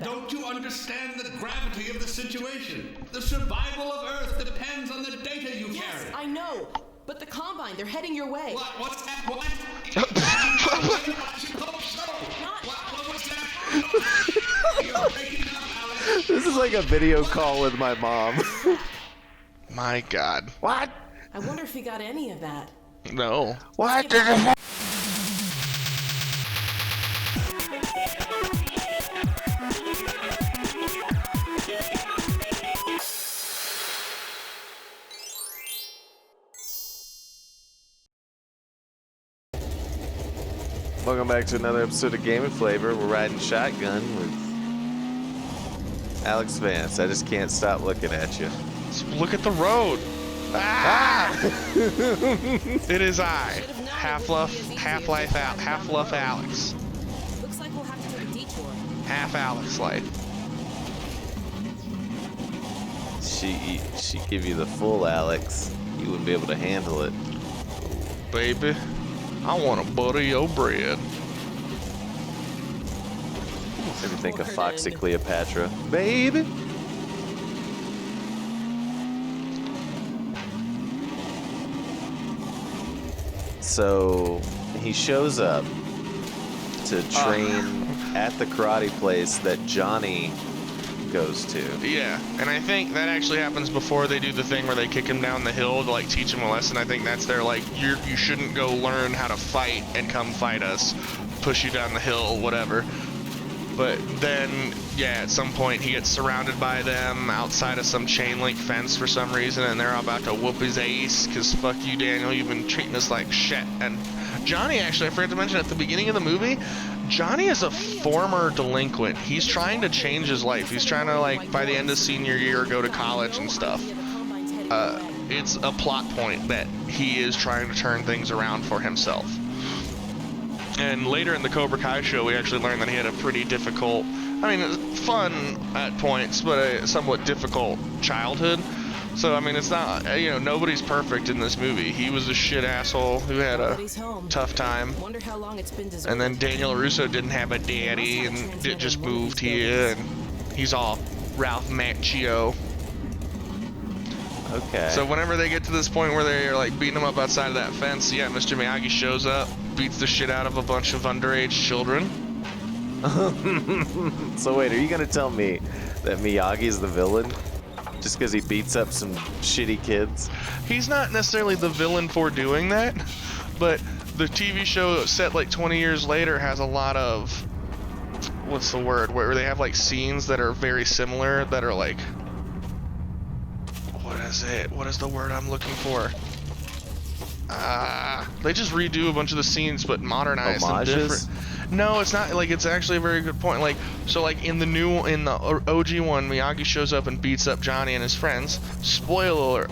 Don't you understand the gravity of the situation? The survival of Earth depends on the data you carry. I know, but the Combine, they're heading your way. What? What's that? What? What was that? You're breaking up, Alex. This is like a video call with my mom. My God. What? I wonder if he got any of that. No. What the Welcome back to another episode of Game and Flavor. We're riding shotgun with Alex Vance. I just can't stop looking at you. Just look at the road. Ah! It is I, Half-Life Alex. Looks like we'll have to take a detour. Half Alex life. She give you the full Alex. You wouldn't be able to handle it. Baby, I want to butter your bread. Maybe think of Foxy Cleopatra. Baby. So he shows up to train at the karate place that Johnny goes to. Yeah, and I think that actually happens before they do the thing where they kick him down the hill to like teach him a lesson. I think that's their like, you shouldn't go learn how to fight and come fight us, push you down the hill, whatever. But then, yeah, at some point he gets surrounded by them outside of some chain link fence for some reason, and they're about to whoop his ace, because fuck you, Daniel, you've been treating us like shit. And Johnny, actually, I forgot to mention at the beginning of the movie, Johnny is a former delinquent. He's trying to change his life. He's trying to, like, by the end of senior year, go to college and stuff. It's a plot point that he is trying to turn things around for himself. And later in the Cobra Kai show, we actually learned that he had a pretty difficult, I mean, fun at points, but a somewhat difficult childhood. So, I mean, it's not, you know, nobody's perfect in this movie. He was a shit asshole who had a tough time. Wonder how long it's been deserted. And then Daniel Russo didn't have a daddy and it just moved here, and he's all Ralph Macchio. Okay. So whenever they get to this point where they're like beating him up outside of that fence, yeah, Mr. Miyagi shows up, beats the shit out of a bunch of underage children. So wait, are you gonna tell me that Miyagi's the villain just because he beats up some shitty kids? He's not necessarily the villain for doing that, but the TV show set like 20 years later has a lot of, what's the word, where they have like scenes that are very similar that are like, what is it? What is the word I'm looking for? They just redo a bunch of the scenes but modernize them different. No, it's not. Like, it's actually a very good point. Like, so like in the OG one, Miyagi shows up and beats up Johnny and his friends. Spoiler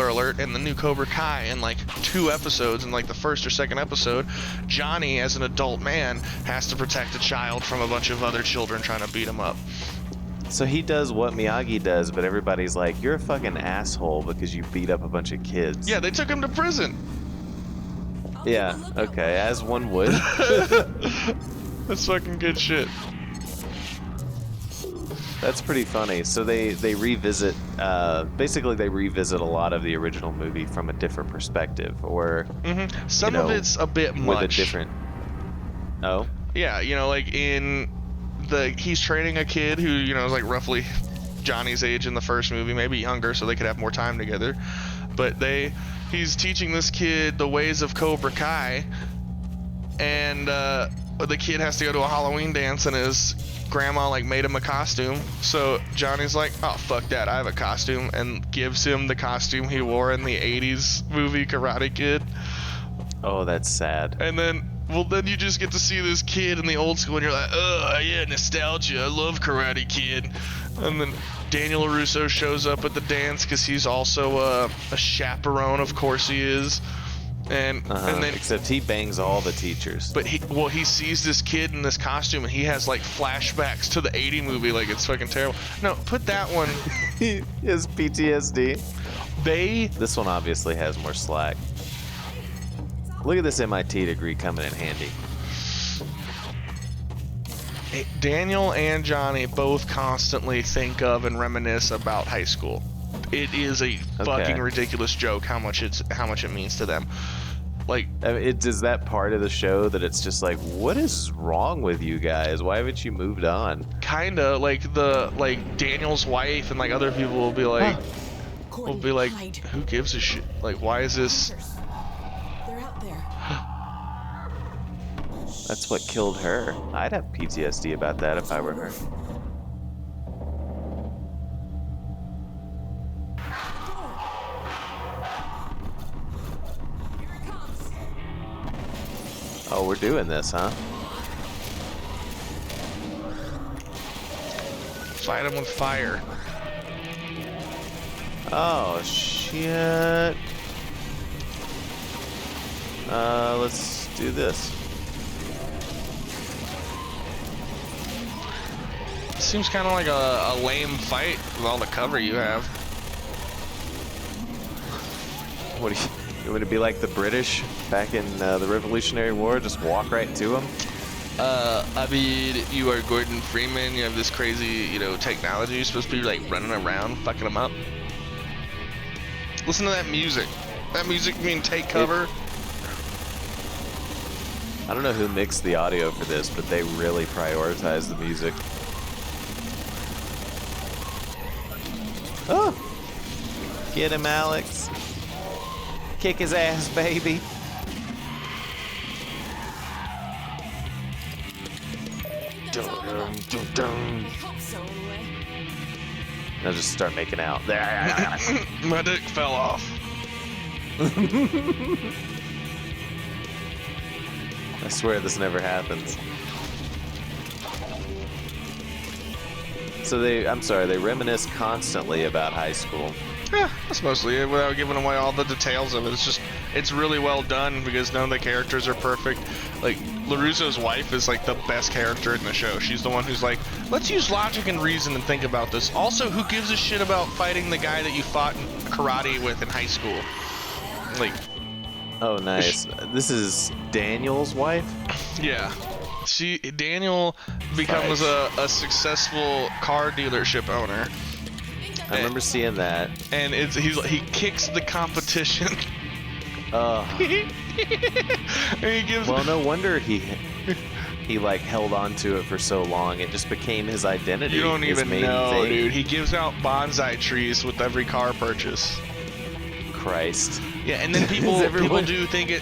alert, in the new Cobra Kai, in like 2 episodes, in like the first or second episode, Johnny as an adult man has to protect a child from a bunch of other children trying to beat him up. So he does what Miyagi does, but everybody's like, you're a fucking asshole because you beat up a bunch of kids. Yeah, they took him to prison. Yeah, okay, as one would. That's fucking good shit. That's pretty funny. So they revisit, basically they revisit a lot of the original movie from a different perspective, or Some of it's a bit much. With a different. Oh. Yeah, you know, like he's training a kid who, you know, is like roughly Johnny's age in the first movie, maybe younger, so they could have more time together. But he's teaching this kid the ways of Cobra Kai, and the kid has to go to a Halloween dance, and his grandma like made him a costume. So Johnny's like, oh fuck that, I have a costume, and gives him the costume he wore in the 80s movie Karate Kid. Oh, that's sad. And then you just get to see this kid in the old school, and you're like, oh yeah, nostalgia, I love Karate Kid. And then Daniel Russo shows up at the dance because he's also a chaperone, of course he is. And then, except he bangs all the teachers. But he sees this kid in this costume, and he has like flashbacks to the 80 movie, like it's fucking terrible. No, put that one. He has PTSD. This one obviously has more slack. Look at this MIT degree coming in handy. Daniel and Johnny both constantly think of and reminisce about high school. It is a fucking ridiculous joke how much it means to them. Like, I mean, is that part of the show that it's just like, what is wrong with you guys? Why haven't you moved on? Kinda like Daniel's wife and like other people will be like, Hide. who gives a shit? Like, why is this? They're out there. That's what killed her. I'd have PTSD about that if I were her. Here it comes. Oh, we're doing this, huh? Fight him with fire. Oh, shit. Let's do this. Seems kind of like a lame fight with all the cover you have. What do you want to be like the British back in the Revolutionary War? Just walk right to them? I mean, you are Gordon Freeman. You have this crazy, technology. You're supposed to be like running around, fucking them up. Listen to that music. That music mean take cover. I don't know who mixed the audio for this, but they really prioritize the music. Oh! Get him, Alex. Kick his ass, baby. I hope so, anyway. Now just start making out. My dick fell off. I swear this never happens. So they reminisce constantly about high school. Yeah, that's mostly it, without giving away all the details of it. It's really well done because none of the characters are perfect. Like, LaRusso's wife is like the best character in the show. She's the one who's like, let's use logic and reason and think about this. Also, who gives a shit about fighting the guy that you fought in karate with in high school? Like, oh, nice. This is Daniel's wife? yeah. Daniel becomes a successful car dealership owner. I remember seeing that. And he kicks the competition. And he gives. Well, no wonder he like held on to it for so long. It just became his identity. You don't his even main know, thing. dude. He gives out bonsai trees with every car purchase. Christ. Yeah, and then people do think it.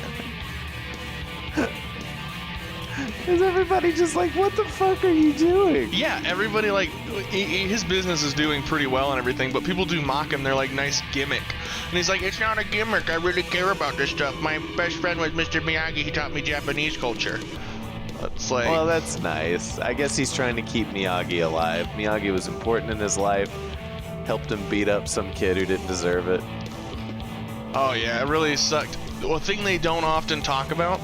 Is everybody just like, what the fuck are you doing? Yeah, everybody like his business is doing pretty well and everything, but people do mock him. They're like, nice gimmick, and he's like, it's not a gimmick. I really care about this stuff. My best friend was Mr. Miyagi. He taught me Japanese culture. It's like, Well, that's nice. I guess he's trying to keep Miyagi alive. Miyagi was important in his life. Helped him beat up some kid who didn't deserve it. oh yeah, it really sucked. Well, thing they don't often talk about,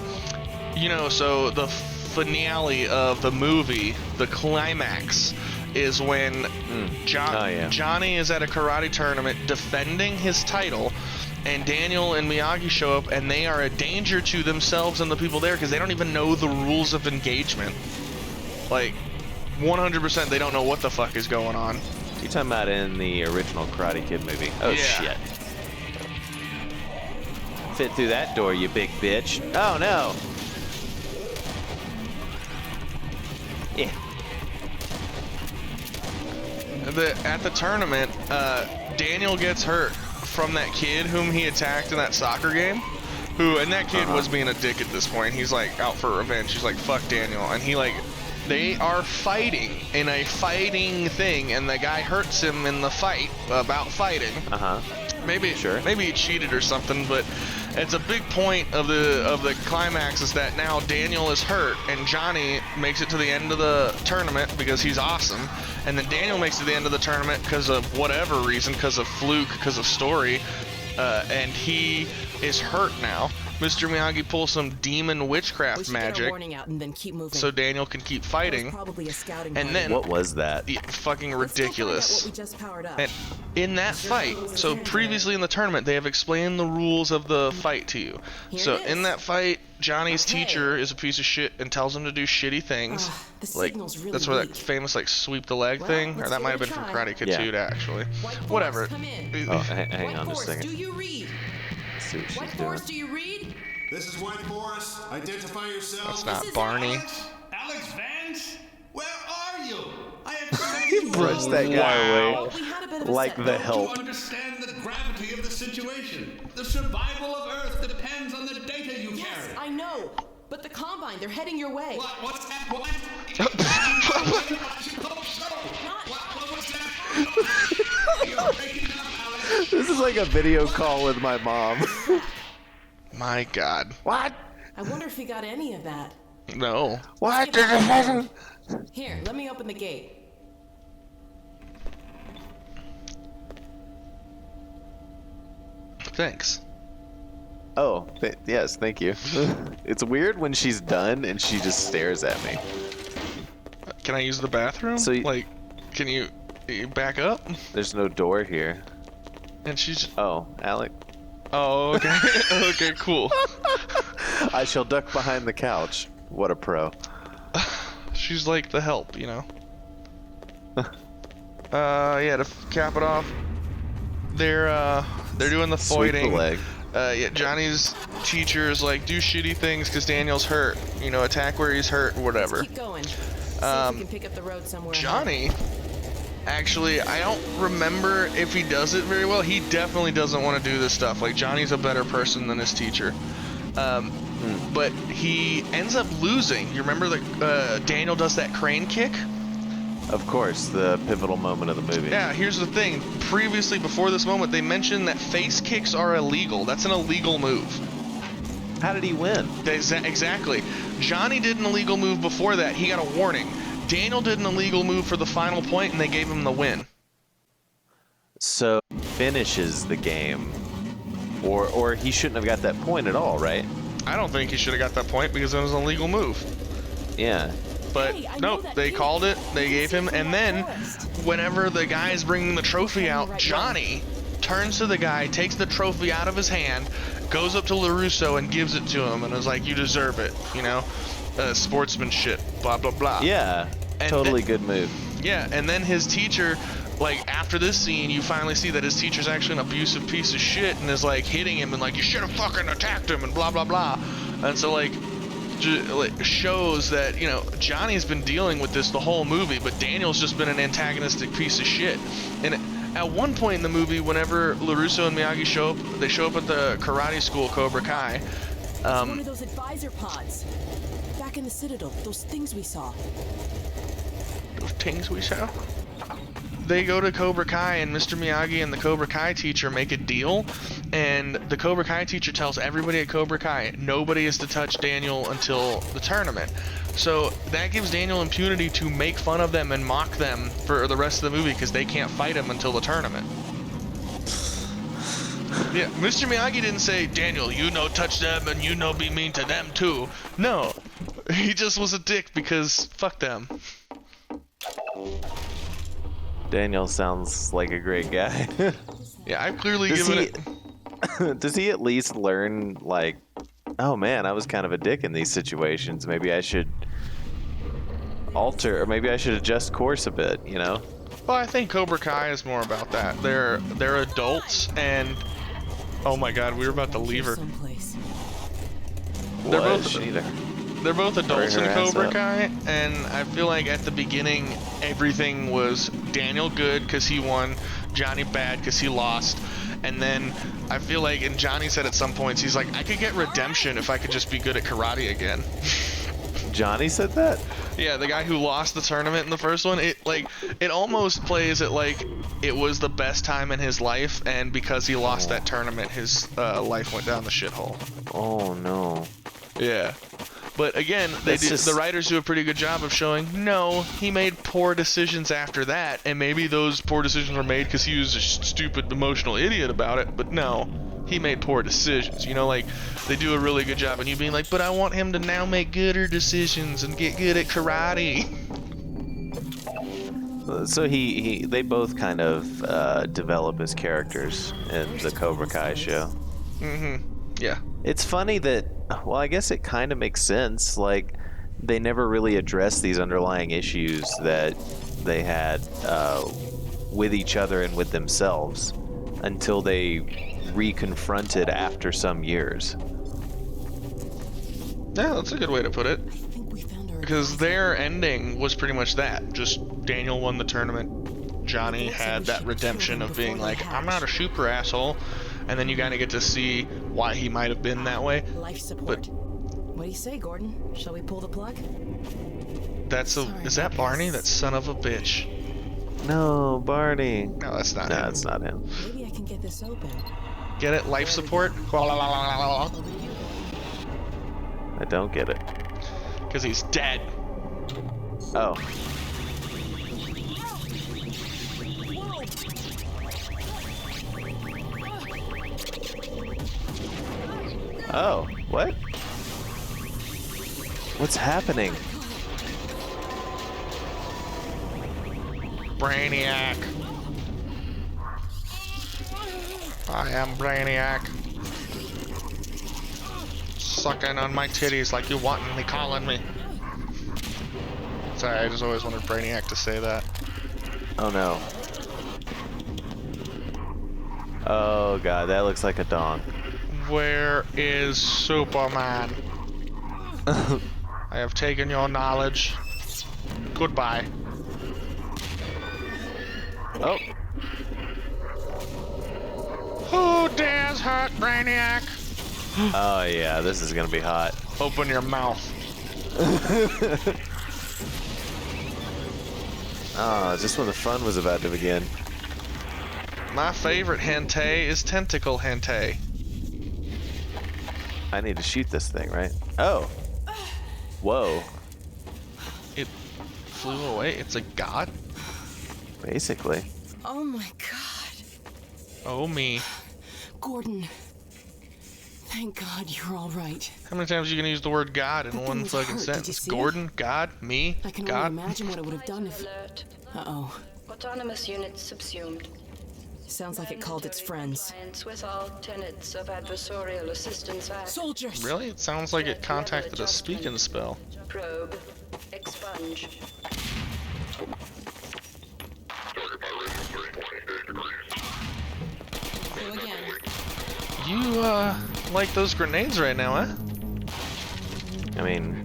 so the finale of the movie, the climax, is when Johnny is at a karate tournament defending his title, and Daniel and Miyagi show up, and they are a danger to themselves and the people there because they don't even know the rules of engagement. Like, 100% they don't know what the fuck is going on. You talking about in the original Karate Kid movie? Oh, Yeah. shit. Fit through that door, you big bitch. Oh, no. Yeah. At the tournament, Daniel gets hurt from that kid whom he attacked in that soccer game. And that kid was being a dick at this point. He's like out for revenge. He's like, fuck Daniel. And they are fighting in a fighting thing, and the guy hurts him in the fight about fighting. Maybe he cheated or something, but it's a big point of the climax is that now Daniel is hurt and Johnny makes it to the end of the tournament because he's awesome, and then Daniel makes it to the end of the tournament because of whatever reason, because of fluke, because of story, and he is hurt now, Mr. Miyagi pulls some demon witchcraft magic, warning out and then keep moving. so Daniel can keep fighting. Probably a scouting And then What was that? yeah, fucking Let's go find out ridiculous. what we just powered up. And in that fight, so previously in the tournament, they have explained the rules of the fight to you. So it in is. that fight, Johnny's Okay. teacher is a piece of shit and tells him to do shitty things. The Like signal's really that's where that weak. famous like sweep the leg Well, thing, or let's that give might it have a been from try. Karate Kid Yeah. 2, actually. White Force, Whatever. come in. Oh, hang on White just a Force, second. do you read? Let's see what White she's doing. Force, do you read? This is White Forest. Identify yourself. That's not This is Barney. Alex Vance? Where are you? I have He brushed that guy away Well, we had a bit of a like setback. the To help. understand the gravity of the situation. The survival of Earth depends on the data you Yes, carry. I know. But the Combine, they're heading your way. What's that? What? What was that? You're breaking up, Alex. This is like a video call with my mom. My God. What? I wonder if he got any of that. No. What? Here, let me open the gate. Thanks. Oh, yes, thank you. It's weird when she's done and she just stares at me. Can I use the bathroom? So you- like, can you back up? There's no door here. And she's. Oh, Alec. Oh, okay. Okay, cool. I shall duck behind the couch. What a pro. She's like the help, you know. Yeah. To cap it off, they're doing the Sweep the fighting. leg. Yeah, Johnny's teacher is like, do shitty things because Daniel's hurt. You know, attack where he's hurt or whatever. Keep going. See if we can pick up the road somewhere. Johnny, actually, I don't remember if he does it very well. He definitely doesn't want to do this stuff. Like, Johnny's a better person than his teacher. But he ends up losing. You remember that Daniel does that crane kick? Of course, the pivotal moment of the movie. Yeah, here's the thing. Previously, before this moment, they mentioned that face kicks are illegal. That's an illegal move. How did he win? Exactly. Johnny did an illegal move before that. He got a warning. Daniel did an illegal move for the final point, and they gave him the win. So, finishes the game. Or he shouldn't have got that point at all, right? I don't think he should have got that point because it was an illegal move. Yeah. But Hey, I know nope, that they kid. called it, they He's gave him, from and White then Forest. whenever the guy's bringing the trophy out, right Johnny turns to the guy, takes the trophy out of his hand, goes up to LaRusso and gives it to him, and is like, you deserve it, you know? Sportsmanship, blah, blah, blah. Yeah. And Totally then- good move. Yeah, and then his teacher, like, after this scene, you finally see that his teacher's actually an abusive piece of shit and is, like, hitting him and, like, you should have fucking attacked him and blah, blah, blah. And so, like, shows that, you know, Johnny's been dealing with this the whole movie, but Daniel's just been an antagonistic piece of shit. And at one point in the movie, whenever LaRusso and Miyagi show up, they show up at the karate school, Cobra Kai. One of those advisor pods. Back in the Citadel, those things we saw. Those things we saw. They go to Cobra Kai, and Mr. Miyagi and the Cobra Kai teacher make a deal, and the Cobra Kai teacher tells everybody at Cobra Kai nobody is to touch Daniel until the tournament. So that gives Daniel impunity to make fun of them and mock them for the rest of the movie because they can't fight him until the tournament. Yeah, Mr. Miyagi didn't say, Daniel, you know touch them and you know be mean to them too. No, he just was a dick because fuck them. Daniel sounds like a great guy. Yeah, I've clearly Does given he, it... does he at least learn, like, oh man, I was kind of a dick in these situations. Maybe I should alter, or maybe I should adjust course a bit, you know? Well, I think Cobra Kai is more about that. They're adults, and oh my God, we were about to leave her. Someplace. They're What? both- She need to They're both adults in her ass Cobra up. Kai, and I feel like at the beginning everything was Daniel good because he won, Johnny bad because he lost, and then I feel like, and Johnny said at some points, he's like, I could get redemption if I could just be good at karate again. Johnny said that? Yeah, the guy who lost the tournament in the first one, it almost plays it like it was the best time in his life, and because he lost that tournament, his life went down the shithole. Oh no. Yeah. But again, the writers do a pretty good job of showing, no, he made poor decisions after that, and maybe those poor decisions were made because he was a stupid, emotional idiot about it, but no. he made poor decisions. You know, like, they do a really good job, and you being like, but I want him to now make gooder decisions and get good at karate. So they both kind of develop as characters in the Cobra Kai show. Yeah. It's funny that, well, I guess it kind of makes sense. Like, they never really address these underlying issues that they had with each other and with themselves until they reconfronted after some years. Yeah, that's a good way to put it. I think we found our Because their ending was pretty much that. Just Daniel won the tournament. Johnny had that redemption of being like, I'm not a super asshole. And then you kind of get to see why he might have been that way. life support. What do you say, Gordon? Shall we pull the plug? Is that Barney? That son of a bitch. No, Barney. No, that's not No, him. it's not him. Maybe I can get this open. Get it? Life support? Over you. I don't get it. Because he's dead. Oh. Oh, what? What's happening? Brainiac. I am Brainiac. Sucking on my titties like you wantin' me, calling me. Sorry, I just always wanted Brainiac to say that. Oh no. Oh god, that looks like a dong. Where is Superman? I have taken your knowledge. Goodbye. Oh. Who dares hurt Brainiac? Oh yeah, this is gonna be hot. Open your mouth. Oh, just when the fun was about to begin. My favorite hentai is tentacle hentai. I need to shoot this thing, right? Oh. Whoa. It flew away. It's a god. Basically. Oh my god. Oh me. Gordon. Thank God you're all right. How many times are you gonna use the word God in That one thing was fucking hurt. Did you sentence? see it? Gordon, God, me, I can God. only imagine what it would have done if... Alert. Uh-oh. Autonomous units subsumed. Sounds like it called its friends. Compliance with all tenets of Adversarial Assistance Act. Soldiers! Really? It sounds like it contacted a speaking spell. Probe. Expunge. Go again. You, like those grenades right now, huh? I mean,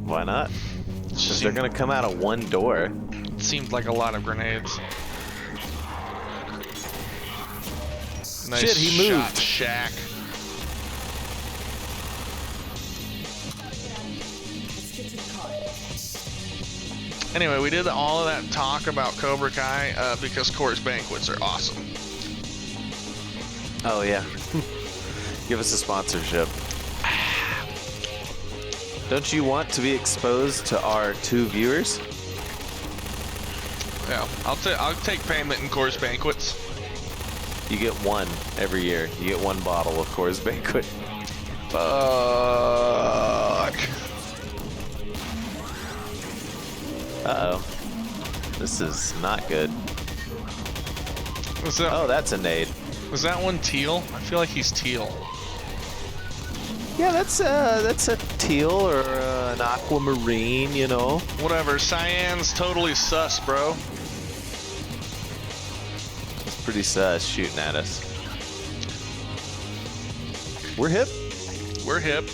why not? Because they're gonna come out of one door. It seemed like a lot of grenades. Nice Shit, he shot, moved. Shaq. Let's get to the car. Anyway, we did all of that talk about Cobra Kai because Coors Banquets are awesome. Oh yeah. Give us a sponsorship. Don't you want to be exposed to our 2 viewers? Yeah, I'll take payment in Coors Banquets. You get 1 every year. You get 1 bottle of Coors Banquet. Fuck. Uh-oh. This is not good. Was that, Oh, that's a nade. was that one teal? I feel like he's teal. Yeah, that's a teal or an aquamarine, you know. Whatever, cyan's totally sus, bro. It's pretty sus shooting at us. We're hip. We're hip.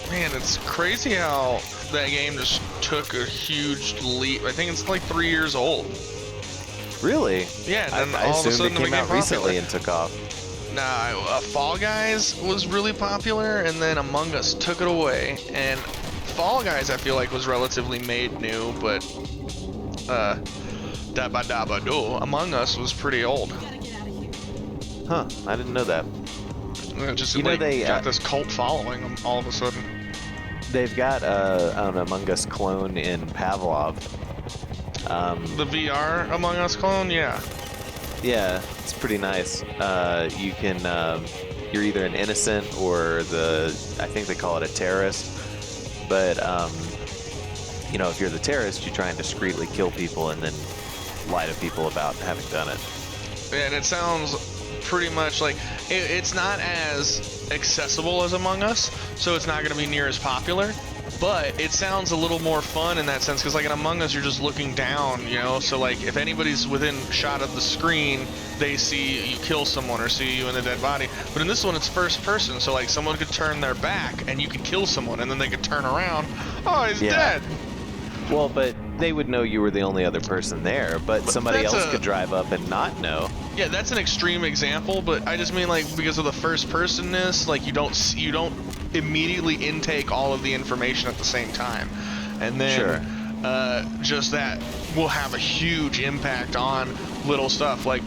Man, it's crazy how that game just took a huge leap. I think it's like 3 years old. Really? Yeah, and then I all of a assumed sudden it came became out recently popular. and took off. Nah, Fall Guys was really popular, and then Among Us took it away. And Fall Guys, I feel like, was relatively made new, but Dabba Dabba Do, Among Us was pretty old. Huh, I didn't know that. It just You know, like, they, got this cult following all of a sudden. They've got an Among Us clone in Pavlov. The VR Among Us clone, yeah. Yeah, it's pretty nice. You can, you're either an innocent or I think they call it a terrorist. But, you know, if you're the terrorist, you try and discreetly kill people and then lie to people about having done it. And it sounds pretty much like it's not as accessible as Among Us, so it's not going to be near as popular. But it sounds a little more fun in that sense, because like in Among Us, you're just looking down, you know. So like if anybody's within shot of the screen, they see you kill someone or see you in a dead body. But in this one, it's first person, so like someone could turn their back and you could kill someone, and then they could turn around. Oh, he's dead. Well, but they would know you were the only other person there, but somebody else could drive up and not know. Yeah, that's an extreme example, but I just mean like because of the first personness, like you don't immediately intake all of the information at the same time, and then just that will have a huge impact on little stuff like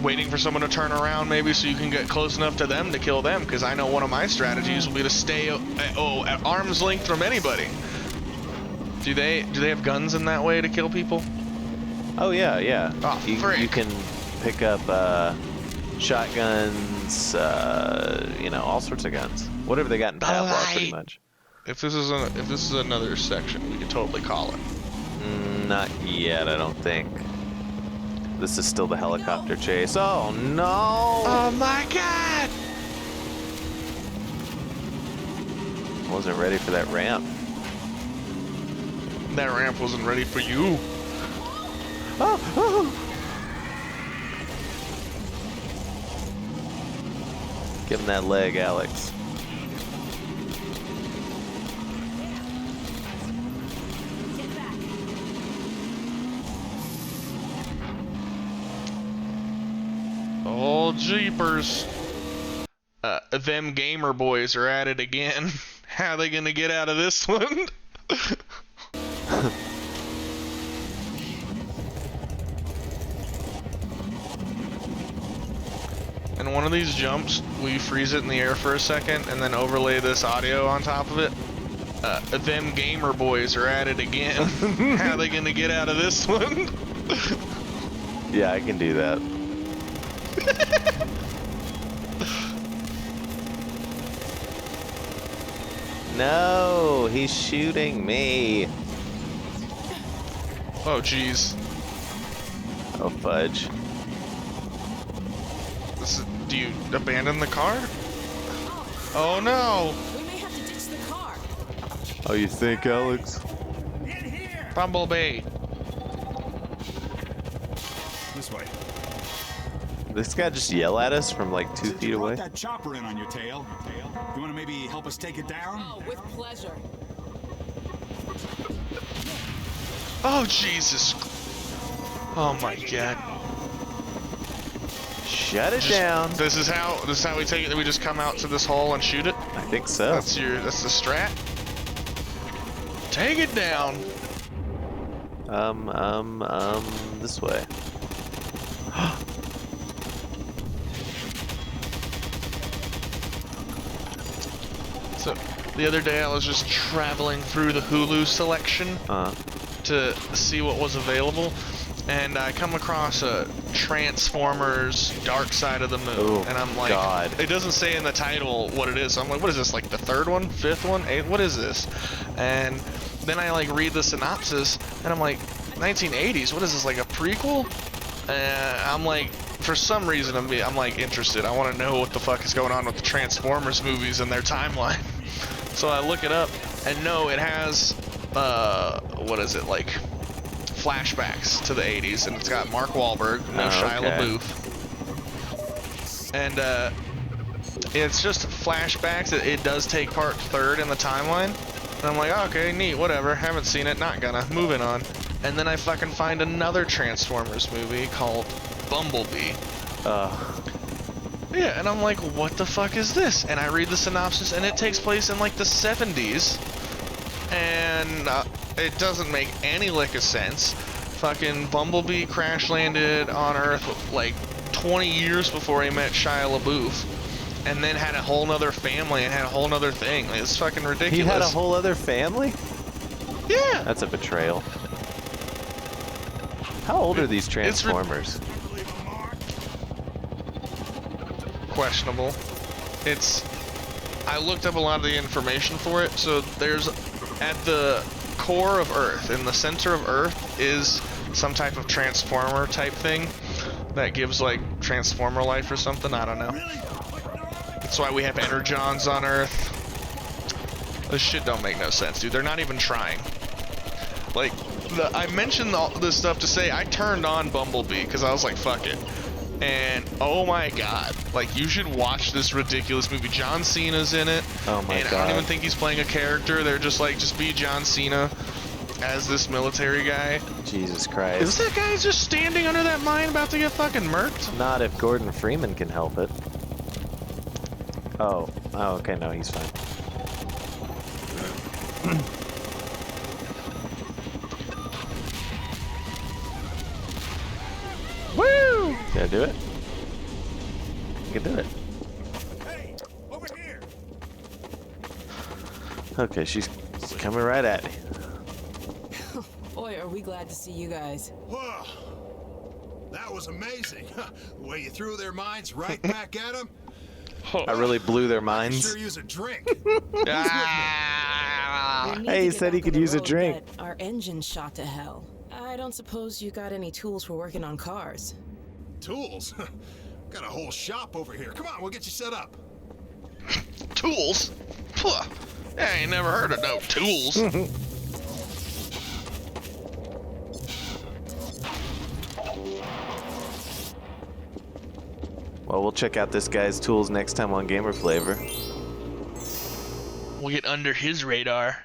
waiting for someone to turn around maybe so you can get close enough to them to kill them, because I know one of my strategies will be to stay at arm's length from anybody. Do they have guns in that way to kill people? Oh yeah, yeah. Oh, you can pick up shotguns, you know, all sorts of guns. Whatever they got in Pavlov, pretty much. If this is another section, we could totally call it. Not yet, I don't think. This is still the helicopter chase. Oh no! Oh my god! Wasn't ready for that ramp. That ramp wasn't ready for you. Oh. Give him that leg, Alex. Oh, jeepers. Them gamer boys are at it again. How are they gonna get out of this one? And one of these jumps, we freeze it in the air for a second and then overlay this audio on top of it. Them gamer boys are at it again. How are they gonna get out of this one? Yeah, I can do that. No, he's shooting me. Oh, jeez. Oh, fudge. Do you abandon the car? Oh no! We may have to ditch the car. Oh, you think, Alex? Bumblebee. This way. This guy just yell at us from like 2 feet You away? brought that chopper in on your tail. You want to maybe help us take it down? Oh, with pleasure. Oh, Jesus. Oh my god. Shut it down. This is how we take it, that we just come out to this hole and shoot it? I think so. That's the strat? Take it down. This way. So, the other day I was just traveling through the Hulu selection to see what was available, and I come across a Transformers Dark Side of the Moon. Oh, and I'm like, God. It doesn't say in the title what it is. So I'm like, what is this, like the third one, fifth one, eighth? What is this? And then I like read the synopsis, and I'm like, 1980s, what is this, like a prequel? And I'm like, for some reason I'm like interested. I want to know what the fuck is going on with the Transformers movies and their timeline. So I look it up, and no, it has what is it, like flashbacks to the 80s, and it's got Mark Wahlberg, no Shia LaBeouf, and it's just flashbacks. It does take part third in the timeline, and I'm like, oh, okay, neat, whatever, haven't seen it, not gonna, moving on. And then I fucking find another Transformers movie called Bumblebee. Yeah, and I'm like, what the fuck is this? And I read the synopsis, and it takes place in like the 70s, and it doesn't make any lick of sense. Fucking Bumblebee crash landed on Earth like 20 years before he met Shia LaBeouf, and then had a whole nother family and had a whole nother thing. Like, it's fucking ridiculous. He had a whole other family? Yeah. That's a betrayal. How old are these Transformers? questionable. I looked up a lot of the information for it. So there's, at the core of Earth, in the center of Earth, is some type of transformer type thing that gives like transformer life or something. I don't know. That's why we have energons on Earth. This shit don't make no sense, dude. They're not even trying. Like, I mentioned all this stuff to say I turned on Bumblebee because I was like, fuck it. And oh my god, like, you should watch this ridiculous movie. John Cena's in it. Oh my and god. I don't even think he's playing a character. They're just like, just be John Cena as this military guy. Jesus Christ. Is that guy just standing under that mine about to get fucking murked? Not if Gordon Freeman can help it. Oh, okay, no, he's fine. Woo! Did I do it? You can do it. Hey, over here. Okay, she's coming right at me. Boy, are we glad to see you guys. Whoa, that was amazing. The way you threw their minds right back at them. I really blew their I minds. sure use a drink. Ah. We need Hey, to he get said he back could on the use a road, drink. but our engine's shot to hell. I don't suppose you got any tools for working on cars. Tools? Got a whole shop over here. Come on, we'll get you set up. Tools? Puh. I ain't never heard of no tools. Well, we'll check out this guy's tools next time on Gamer Flavor. We'll get under his radar.